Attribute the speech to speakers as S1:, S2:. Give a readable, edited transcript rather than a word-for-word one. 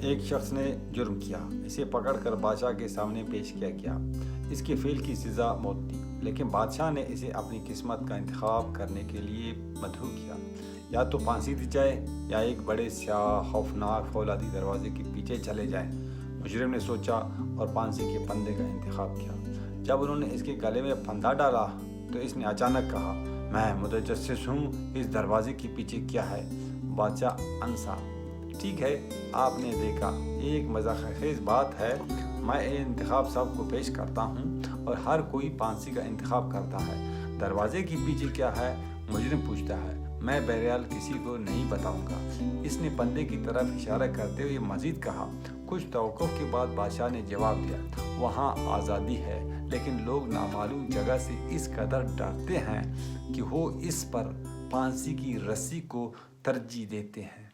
S1: ایک شخص نے جرم کیا، اسے پکڑ کر بادشاہ کے سامنے پیش کیا گیا۔ اس کے فعل کی سزا موت تھی، لیکن بادشاہ نے اسے اپنی قسمت کا انتخاب کرنے کے لیے مدعو کیا۔ یا تو پھانسی دی جائے یا ایک بڑے سیاہ خوفناک فولادی دروازے کے پیچھے چلے جائیں۔ مجرم نے سوچا اور پھانسی کے پھندے کا انتخاب کیا۔ جب انہوں نے اس کے گلے میں پھندا ڈالا تو اس نے اچانک کہا، میں متجسس ہوں، اس دروازے کے پیچھے کیا ہے؟ بادشاہ انسا، ٹھیک ہے، آپ نے دیکھا، ایک مزاح خیز بات ہے، میں یہ انتخاب سب کو پیش کرتا ہوں اور ہر کوئی پھانسی کا انتخاب کرتا ہے۔ دروازے کے پیچھے کیا ہے؟ مجرم پوچھتا ہے۔ میں بہرحال کسی کو نہیں بتاؤں گا۔ اس نے پندے کی طرف اشارہ کرتے ہوئے مزید کہا۔ کچھ توقف کے بعد بادشاہ نے جواب دیا، وہاں آزادی ہے، لیکن لوگ نامعلوم جگہ سے اس قدر ڈرتے ہیں کہ وہ اس پر پھانسی کی رسی کو ترجیح دیتے ہیں۔